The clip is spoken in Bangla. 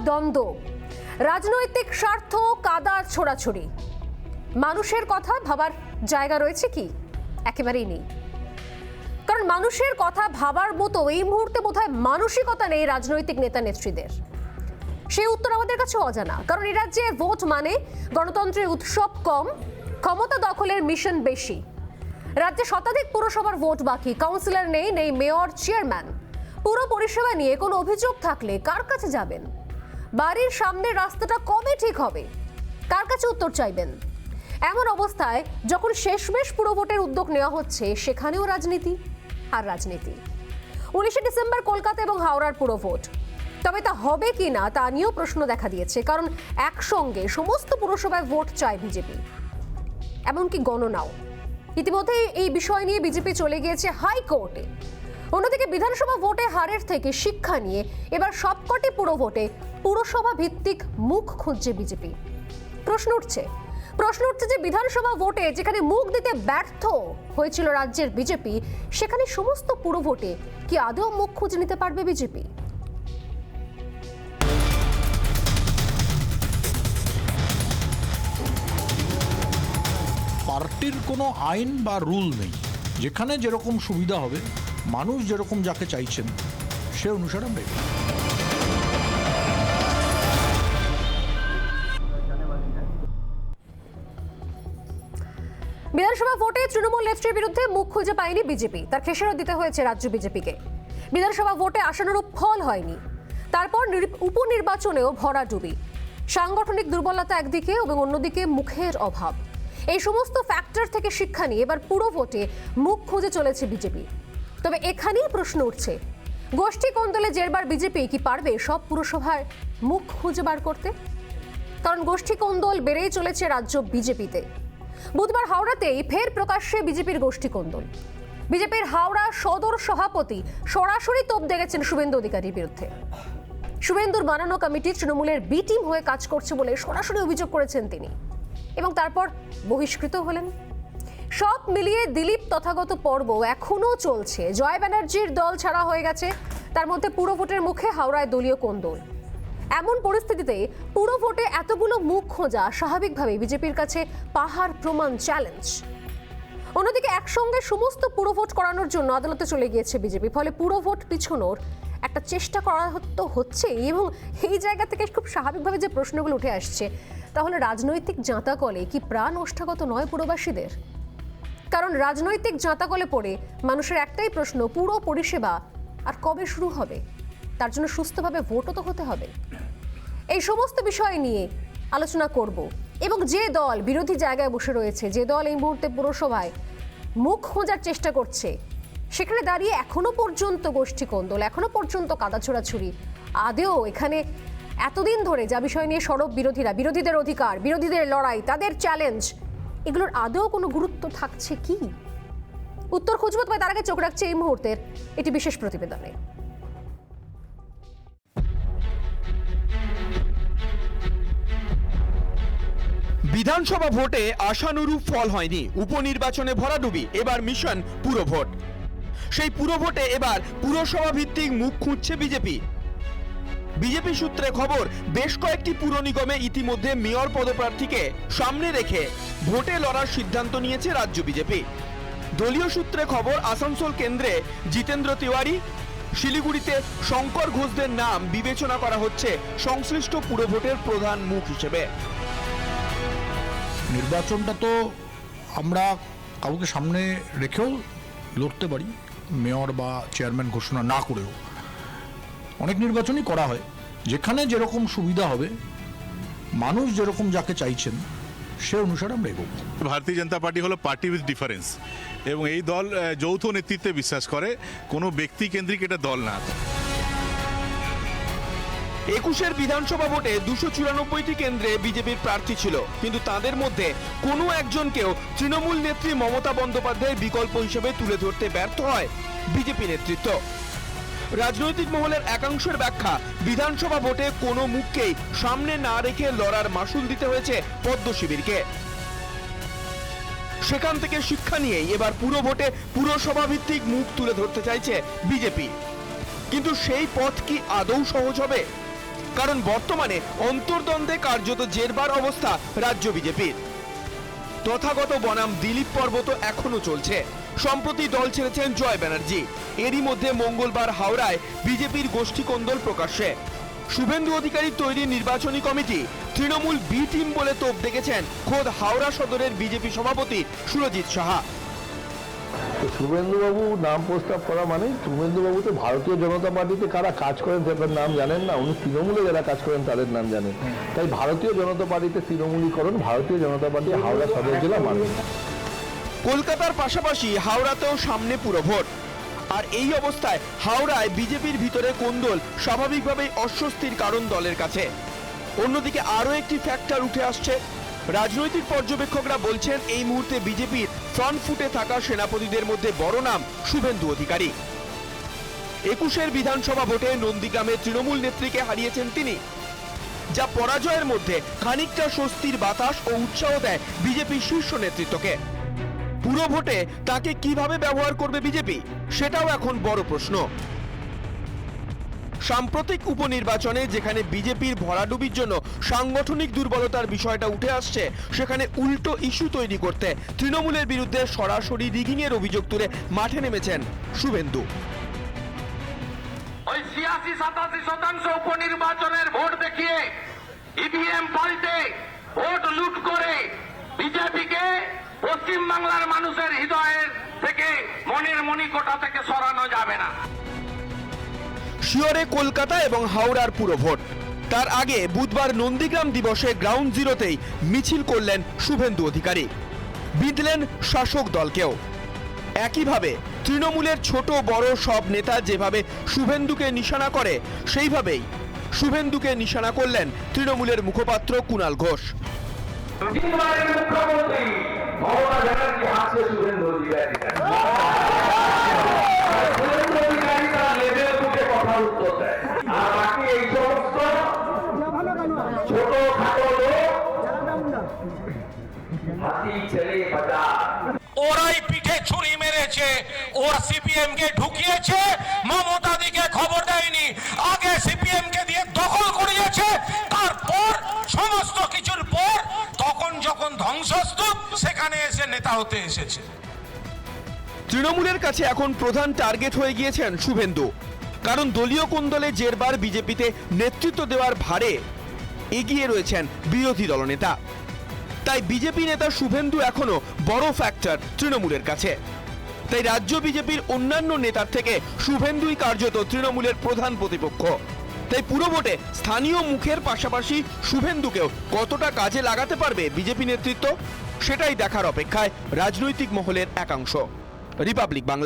দ্বন্দ্ব, রাজনৈতিক স্বার্থ, কাদা ছোড়াছড়ি। মানুষের কথা ভাবার জায়গা রয়েছে কি? একেবারেই নেই। কারণ মানুষের কথা ভাবার মতো এই মুহূর্তে বোধহয় মানসিকতা নেই রাজনৈতিক নেতা নেত্রীদের। সেই উত্তর আমাদের কাছে অজানা। কারণ এই রাজ্যে ভোট মানে গণতন্ত্রের উৎসব কম, ক্ষমতা দখলের মিশন বেশি। রাজ্যে শতাধিক পুরসভার ভোট বাকি, কাউন্সিলর নেই, নেই মেয়র, চেয়ারম্যান। পুরো পরিষেবা নিয়ে কোনো অভিযোগ থাকলে কার কাছে যাবেন? বাড়ির সামনের রাস্তাটা কবে ঠিক হবে? কার কাছে উত্তর চাইবেন? এমন অবস্থায় যখন শেষমেশ পুরো ভোটের উদ্যোগ নেওয়া হচ্ছে, সেখানেও রাজনীতি আর রাজনীতি। 19শে ডিসেম্বর কলকাতা এবং হাওড়ার পুরো ভোট, তবে তা হবে কি না তা নিয়েও প্রশ্ন দেখা দিয়েছে। কারণ একসঙ্গে সমস্ত পুরসভায় ভোট চায় বিজেপি, এমনকি গণনাও। ইতিমধ্যে এই বিষয় নিয়ে বিজেপি চলে গিয়েছে হাইকোর্টে। অন্যদিকে বিধানসভা ভোটে হারের থেকে শিক্ষা নিয়ে এবার সবকটি পুরো ভোটে পুরসভা ভিত্তিক মুখ খুঁজছে বিজেপি। প্রশ্ন উঠছে যে বিধানসভা ভোটে যেখানে মুখ দিতে ব্যর্থ হয়েছিল রাজ্যের বিজেপি, সেখানে সমস্ত পুরো ভোটে কি আদৌ মুখ খুঁজে নিতে পারবে বিজেপি? পার্টির কোনো আইন বা রুল নেই। যেখানে যেরকম সুবিধা হবে, মানুষ যেরকম যাকে চাইছেন সে অনুসারে আমরা এগোবো। বিধানসভা ভোটে তৃণমূল নেত্রীর বিরুদ্ধে মুখ খুঁজে পায়নি বিজেপি, তার খেসারত দিতে হয়েছে রাজ্য বিজেপিকে। বিধানসভা ভোটে আশানুরূপ ফল হয়নি, তারপর উপনির্বাচনেও ভরাডুবি। সাংগঠনিক দুর্বলতা একদিকে এবং অন্যদিকে মুখের অভাব। এই সমস্ত ফ্যাক্টর থেকে শিক্ষা নিয়ে এবার পুরো ভোটে মুখ খুঁজে চলেছে বিজেপি। তবে এখানেই প্রশ্ন উঠছে, গোষ্ঠী কোন্দলে জেরবার বিজেপি কি পারবে সব পুরসভার মুখ খুঁজে বার করতে? কারণ গোষ্ঠী কোন্দল বেড়েই চলেছে রাজ্য বিজেপিতে। বুধবার হাওড়াতেই ফের প্রকাশ্যে বিজেপির গোষ্ঠী কোন্দল। বিজেপির হাওড়া সদর সভাপতি সরাসরি তোপ দেখেছেন শুভেন্দু অধিকারীর বিরুদ্ধে। শুভেন্দুর বানানো কমিটি তৃণমূলের বি টিম হয়ে কাজ করছে বলে সরাসরি অভিযোগ করেছেন তিনি, এবং তারপর বহিষ্কৃত হলেন। সব মিলিয়ে দিলীপ তথাগত পর্ব এখনো চলছে। জয় ব্যানার্জির দল ছাড়া হয়ে গেছে, তার মধ্যে পুরো ভোটের মুখে হাওড়ায় দলীয় কোন্দল। এমন পরিস্থিতিতে পুরো ভোটে এতগুলো মুখ খোঁজা স্বাভাবিকভাবেই বিজেপির কাছে পাহাড় প্রমাণ চ্যালেঞ্জ। অন্যদিকে একসঙ্গে সমস্ত পুরো ভোট করানোর জন্য আদালতে চলে গিয়েছে বিজেপি, ফলে পুরো ভোট পিছনোর একটা চেষ্টা করা তো হচ্ছে। এবং এই জায়গা থেকে খুব স্বাভাবিকভাবে যে প্রশ্নগুলো উঠে আসছে, তাহলে রাজনৈতিক জাঁতাকলে কি প্রাণ ওষ্ঠাগত নয় পুরবাসীদের? কারণ রাজনৈতিক জাঁতাকলে পড়ে মানুষের একটাই প্রশ্ন, পুরো পরিষেবা আর কবে শুরু হবে? তার জন্য সুস্থভাবে ভোটও তো হতে হবে। এই সমস্ত বিষয় নিয়ে আলোচনা করব। এবং যে দল বিরোধী জায়গায় বসে রয়েছে, যে দল এই মুহূর্তে পুরসভায় মুখ খোঁজার চেষ্টা করছে, সেখানে দাঁড়িয়ে এখনো পর্যন্ত গোষ্ঠী কোন্দল, এখনো পর্যন্ত কাদা ছোড়াছুড়ি, আদেও এখানে এতদিন ধরে যা বিষয় নিয়ে সরব বিরোধীরা, বিরোধীদের অধিকার, বিরোধীদের লড়াই, তাদের চ্যালেঞ্জ, এগুলোর আদৌ কোনো গুরুত্ব থাকছে কি? উত্তর খুঁজবো, তবে তার আগে চোখ রাখছে এই মুহূর্তের একটি বিশেষ প্রতিবেদনে। বিধানসভা ভোটে আশানুরূপ ফল হয়নি, উপনির্বাচনে ভরাডুবি, এবার মিশন পুরো ভোট। সেই পুরো ভোটে এবার পুরসভা ভিত্তিক মুখ খুঁজছে বিজেপি। বিজেপি সূত্রে খবর, বেশ কয়েকটি পুর নিগমে ইতিমধ্যে মেয়র পদপ্রার্থীকে সামনে রেখে ভোটে লড়ার সিদ্ধান্ত নিয়েছে রাজ্য বিজেপি। দলীয় সূত্রে খবর, আসানসোল কেন্দ্রে জিতেন্দ্র তিওয়ারি, শিলিগুড়িতে শঙ্কর ঘোষদের নাম বিবেচনা করা হচ্ছে সংশ্লিষ্ট পুরো ভোটের প্রধান মুখ হিসেবে। নির্বাচনটা তো আমরা কাউকে সামনে রেখেও লড়তে পারি, মেয়র বা চেয়ারম্যান ঘোষণা না করেও। অনেক নির্বাচনই করা হয়, যেখানে যেরকম সুবিধা হবে, মানুষ যেরকম যাকে চাইছেন সে অনুসারে আমরা এগোবো। ভারতীয় জনতা পার্টি হলো পার্টি উইথ ডিফারেন্স, এবং এই দল যৌথ নেতৃত্বে বিশ্বাস করে, কোনো ব্যক্তি কেন্দ্রিক এটা দল না। 21-এর বিধানসভা ভোটে 294টি কেন্দ্রে বিজেপির প্রার্থী ছিল, কিন্তু তাদের মধ্যে কোনো একজনকেও তৃণমূল নেত্রী মমতা বন্দ্যোপাধ্যায়ের বিকল্প হিসেবে তুলে ধরতে ব্যর্থ হয় বিজেপি নেতৃত্ব। রাজনৈতিক মহলের একাংশের ব্যাখ্যা, বিধানসভা ভোটে কোনো মুখকেই সামনে না রেখে লড়ার মাসুল দিতে হয়েছে পদ্ম শিবিরকে। সেখান থেকে শিক্ষা নিয়েই এবার পুরো ভোটে পুরসভা ভিত্তিক মুখ তুলে ধরতে চাইছে বিজেপি। কিন্তু সেই পথ কি আদৌ সহজ হবে? কারণ বর্তমানে অন্তর্দ্বন্দ্বে কার্যত জেরবার অবস্থা রাজ্য বিজেপির। তথাগত বনাম দিলীপ পর্ব তো এখনো চলছে। সম্প্রতি দল ছেড়েছেন জয় ব্যানার্জি। এরই মধ্যে মঙ্গলবার হাওড়ায় বিজেপির গোষ্ঠী কোন্দল প্রকাশ্যে। শুভেন্দু অধিকারীর তৈরি নির্বাচনী কমিটি তৃণমূল বি টিম বলে তোপ দেখেছেন খোদ হাওড়া সদরের বিজেপি সভাপতি সুরজিৎ সাহা। তো শুভেন্দুবাবু নাম প্রস্তাব করা মানে শুভেন্দুবাবু তো ভারতীয় জনতা পার্টিতে কারা কাজ করেন তাদের নাম জানেন না, উনি তৃণমূলে যারা কাজ করেন তাদের নাম জানেন। তাই ভারতীয় জনতা পার্টিতে তৃণমূলীকরণ ভারতীয় জনতা পার্টি হাওড়া সদর জেলা মানে। কলকাতার পাশাপাশি হাওড়াতেও সামনে পুরভোট। আর এই অবস্থায় হাওড়ায় বিজেপির ভিতরে কোন্দল স্বাভাবিকভাবেই অস্বস্তির কারণ দলের কাছে। অন্যদিকে আরও একটি ফ্যাক্টর উঠে আসছে। রাজনৈতিক পর্যবেক্ষকরা বলছেন এই মুহূর্তে বিজেপির ফ্রন্ট ফুটে থাকা সেনাপতিদের মধ্যে বড় নাম শুভেন্দু অধিকারী। 21 বিধানসভা ভোটে নন্দীগ্রামে তৃণমূল নেত্রীকে হারিয়েছেন তিনি, যা পরাজয়ের মধ্যে খানিকটা স্বস্তির বাতাস ও উৎসাহ দেয় বিজেপির শীর্ষ নেতৃত্বকে। পুরো ভোটে তাকে কিভাবে ব্যবহার করবে বিজেপি, সেটাও এখন বড় প্রশ্ন। সাম্প্রতিক উপনির্বাচনে যেখানে বিজেপির ভরাডুবির জন্য সাংগঠনিক দুর্বলতার বিষয়টা উঠে আসছে, সেখানে উল্টো ইস্যু তৈরি করতে তৃণমূলের বিরুদ্ধে সরাসরি রিগিংয়ের অভিযোগ তুলে মাঠে নেমেছেন শুভেন্দু। ওই 86-87% উপনির্বাচনের ভোট দেখিয়ে ইভিএম পাল্টে ভোট লুট করে বিজেপিকে পশ্চিম বাংলার মানুষের হৃদয়ের থেকে মনের মণিকোঠা থেকে সরানো যাবে না। শিওরে কলকাতা এবং হাওড়ার পুরো ভোট। তার আগে বুধবার নন্দীগ্রাম দিবসে গ্রাউন্ড জিরোতেই মিছিল করলেন শুভেন্দু অধিকারী, বিঁধলেন শাসক দলকেও। একইভাবে তৃণমূলের ছোট বড় সব নেতা যেভাবে শুভেন্দুকে নিশানা করে, সেইভাবেই শুভেন্দুকে নিশানা করলেন তৃণমূলের মুখপাত্র কুণাল ঘোষ। তিনবারের মুখ্যমন্ত্রী মমতা ব্যানার্জি হাসছে শুভেন্দু অধিকারী। শুভেন্দু অধিকারী তার লেভেল বুঝে কথার উত্তর দেয়, আর বাকি এই সমস্ত ছোট খাটো লোক হাতি ছেড়ে বাজার। ওরাই পিঠে ছুরি মেরেছে, ওরা সিপিএম কে ঢুকিয়েছে, মমতা দিকে খবর দেয়নি। আগে সিপিএম কে দিয়ে দখল করিয়েছে, তারপর সমস্ত কিছুর পর তখন যখন ধ্বংসস্তূপ, সেখানে এসে নেতা হতে এসেছে। তৃণমূলের কাছে এখন প্রধান টার্গেট হয়ে গিয়েছেন শুভেন্দু, কারণ দলীয় কোন্দলে জেরবার বিজেপিতে নেতৃত্ব দেওয়ার ভারে এগিয়ে রয়েছেন বিরোধী দলনেতা। তাই বিজেপি নেতা শুভেন্দু এখনো বড় ফ্যাক্টর তৃণমূলের কাছে। তাই রাজ্য বিজেপির অন্যান্য নেতার থেকে শুভেন্দুই কার্যত তৃণমূলের প্রধান প্রতিপক্ষ। তাই পুরো ভোটে স্থানীয় মুখের পাশাপাশি শুভেন্দুকেও কতটা কাজে লাগাতে পারবে বিজেপি নেতৃত্ব, সেটাই দেখার অপেক্ষায় রাজনৈতিক মহলের একাংশ। রিপাবলিক বাংলা।